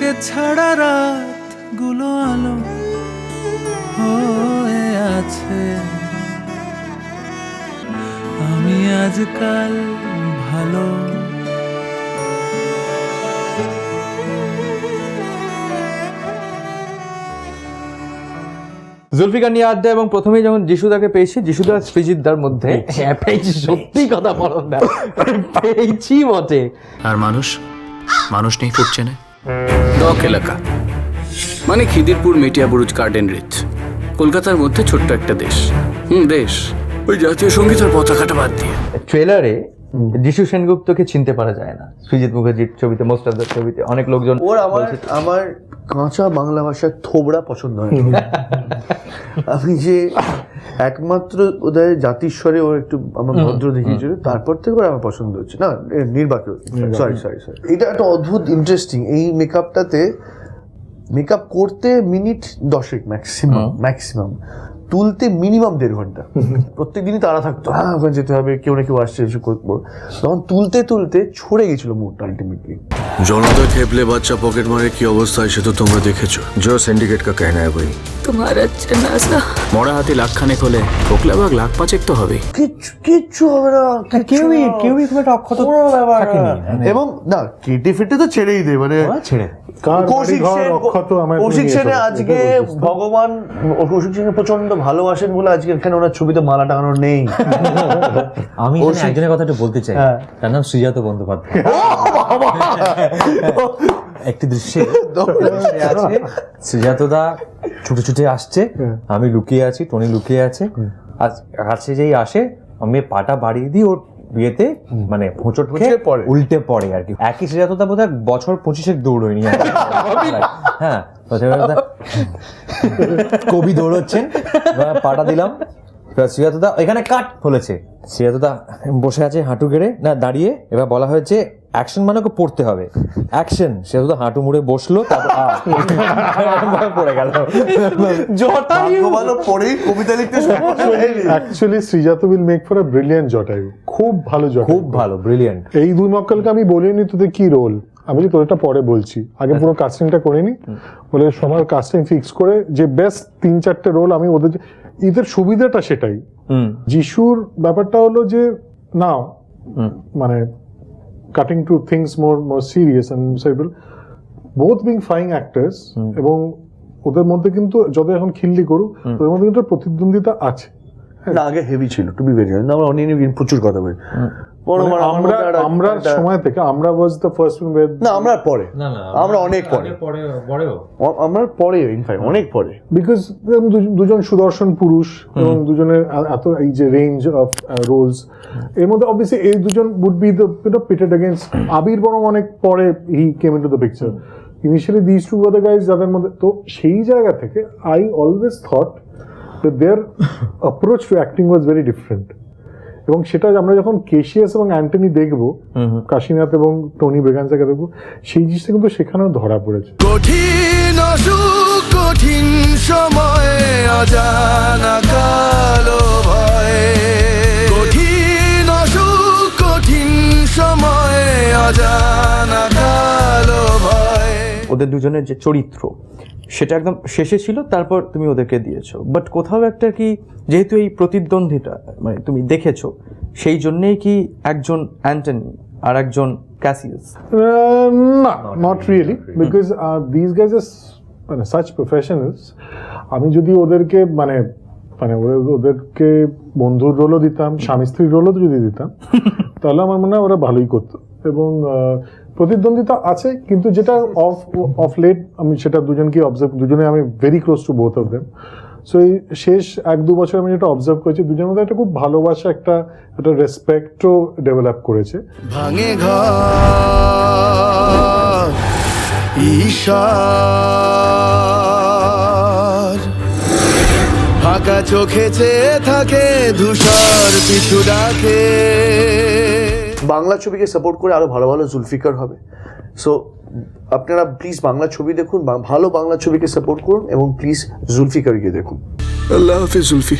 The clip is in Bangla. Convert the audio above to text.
তোকে ছাড়া রাত গুলো আলো হয়ে আছে। আমি আজকাল ভালো। জুলফিকার নিয়ে আড্ডা, এবং প্রথমেই যখন যিশুদাকে পেয়েছি, যিশুদা সৃজিতদার মধ্যে পেয়েছি, সত্যি কথা বলো না, পেয়েছি বটে। আর মানুষ নেই ফুটছে না। ডক এলাকা মানে খিদিরপুর, মেটিয়াবুরুজ, গার্ডেন রিচ, কলকাতার মধ্যে ছোট্ট একটা দেশ। দেশ ওই জাতীয় সঙ্গীতের পতাকাটা বাদ দিয়ে। ট্রেলারে যিশু সেনগুপ্তকে চিনতে পারা যায় না। সৃজিত মুখার্জির ছবিতে, মোস্ট অফ দ্য ছবিতে অনেক লোকজন ওর আমার কাঁচা বাংলা ভাষার থোবড়া পছন্দ হয়। আমি যে একমাত্র ওদের জাতিস্বরে ওর একটু আমার ভদ্র দেখিয়েছিল, তারপর থেকে ওর আমার পছন্দ হচ্ছে না। নির্বাচন, সরি, এটা একটা অদ্ভুত ইন্টারেস্টিং। এই মেকআপটাতে মেকআপ করতে মিনিট 10 ম্যাক্সিমাম, তুলতে মিনিমাম 1.5 ঘন্টা। প্রত্যেক দিনই তারা থাকতো, হ্যাঁ ওখানে যেতে হবে, কেউ না কেউ আসছে, এসে করবো। তখন তুলতে ছড়ে গেছিল মুডটা আলটিমেটলি। জনতা খেপলে বাচ্চা পকেট মারে কি অবস্থা হয় সে তো তোমরা দেখেছো। जो सिंडिकेट का कहना है वही। तुम्हारा जनाजा মরা হাতি লাখখানেক হলে ফোকলা বাঘ লাখ পাঁচেক তো হবেই। কিচ্ছু হবে না, কেউই খুব একটা অক্ষত থাকেনি। এবং না কেটে ফেটে তো ছেড়েই দে, মানে ছেড়ে কৌশিক সেন আজকে ভগবান, কৌশিক সেন প্রচন্ড ভালোবাসেন বলে আজকে এখানে ওনার ছবিতে মালা টাঙানো নেই। আমি একজনের কথা একটু বলতে চাই, তার নাম শ্রীজাত বন্দ্যোপাধ্যায়। একটি দৃশ্যে আছে শ্রীজাতদা ছুটে ছুটে আসছে, আমি লুকিয়ে আছি, টনি লুকিয়ে আছে, আর কাছে যেই আসে আমি পাটা বাড়িয়ে দিই, ওর বিয়েতে মানে হোঁচট উল্টে পড়ে আর কি। একই শ্রীজাতদা বোধ হয় বছর 25 দৌড়য়নি। হ্যাঁ, কবি দৌড়চ্ছেন, পাটা দিলাম, শ্রীজাতদা এখানে কাট বলেছে। শ্রীজাতদা বসে আছে হাঁটু গেড়ে, না দাঁড়িয়ে, এবার বলা হয়েছে অ্যাকশন মানে ওকে পড়তে হবে, অ্যাকশন। শ্রীজাতদা হাঁটু মুড়ে বসলো, তারপর পড়ে গেল। কবিতা লিখতে actually Srijato will make for a brilliant Jatayu. খুব ভালো জটায়ু, খুব ভালো, ব্রিলিয়ান্ট। এই দুই মক্কেলকে আমি বলিনি তোদের কি রোল, আমি তোর এটা পরে বলছি, আগে পুরো কাস্টিংটা করে নি। বলে সময় কাস্টিং ফিক্স করে যে বেস্ট 3-4টে রোল আমি ওদের, এদের সুবিধাটা সেটাই। যিশুর ব্যাপারটা হলো যে না মানে cutting two things more serious and cerebral, both being flying actors, এবং ওদের মধ্যে কিন্তু যত এখন খিল্লি করুক ওদের মধ্যে কিন্তু প্রতিদ্বন্দ্বিতা আছে। না আগে হেভি ছিল, টু বি ভেরি অনেস্ট। আমরা অনেক প্রচুর কথা বলি। আমরা সময় থেকে আমরা ওয়াজ দ্য ফার্স্ট ওয়ান, না আমরা পরে, আমরা অনেক পরে, আমরা পরে ইনফ্যাক্ট অনেক পরে, বিকজ দুজন সুদর্শন পুরুষ এবং দুজনের এত এই যে রেঞ্জ অফ রোলস, এর মধ্যে অবভিয়াসলি এই দুজন would be the pitted against Abir, বরং অনেক পরে he came into the picture. Initially this two were the guys যাদের মধ্যে, তো সেই জায়গা থেকে I always thought that their approach to acting was very different, এবং সেটা আমরা যখন কেশিয়াস এবং অ্যান্টনি দেখবো, কাশীনাথ এবং টনি ব্রেগানজাকে দেখবো, সেই জিনিসটা কিন্তু সেখানেও ধরা পড়েছে। কঠিন অসুখ, কঠিন সময়ে অজানা কালো ভয়ে, কঠিন অসুখ, কঠিন সময়ে অজানা কালো ভয়ে। ওদের দুজনের যে চরিত্র সেটা একদম শেষে ছিল, তারপর তুমি ওদেরকে দিয়েছো। বাট কোথাও একটা কি, যেহেতু এই প্রতিদ্বন্দ্বিতা মানে তুমি দেখেছো, সেই জন্যেই কি একজন অ্যান্টনি আর একজন ক্যাসিয়াস? না, not really, because this guys are মানে সাচ প্রফেশনালস। আমি যদি ওদেরকে মানে ওদেরকে বন্ধুর রোলও দিতাম, স্বামী স্ত্রীর রোলও যদি দিতাম, তাহলে আমার মনে হয় ওরা ভালোই করতো। এবং প্রতিদ্বন্দ্বিতা আছে, কিন্তু যেটা অফ লেট আমি সেটা দুজনকে অবজার্ভ, দুজনে আমি very close to both of them. So এই শেষ 1-2 বছর আমি যেটা অবজার্ভ করেছি, দুজনের মধ্যে একটা খুব ভালোবাসা, একটা রেসপেক্টও ডেভেলপ করেছে। ভাঙে ঘর ঈশ্বর, ফাঁকা চোখে চেয়ে থাকে, ধূসর পিছু ডাকে। বাংলা ছবিকে সাপোর্ট করে আরো ভালো ভালো জুলফিকার হবে। সো আপনারা প্লিজ বাংলা ছবি দেখুন, ভালো বাংলা ছবিকে সাপোর্ট করুন, এবং প্লিজ জুলফিকারকে দেখুন। আল্লাহ হাফিজ জুলফি।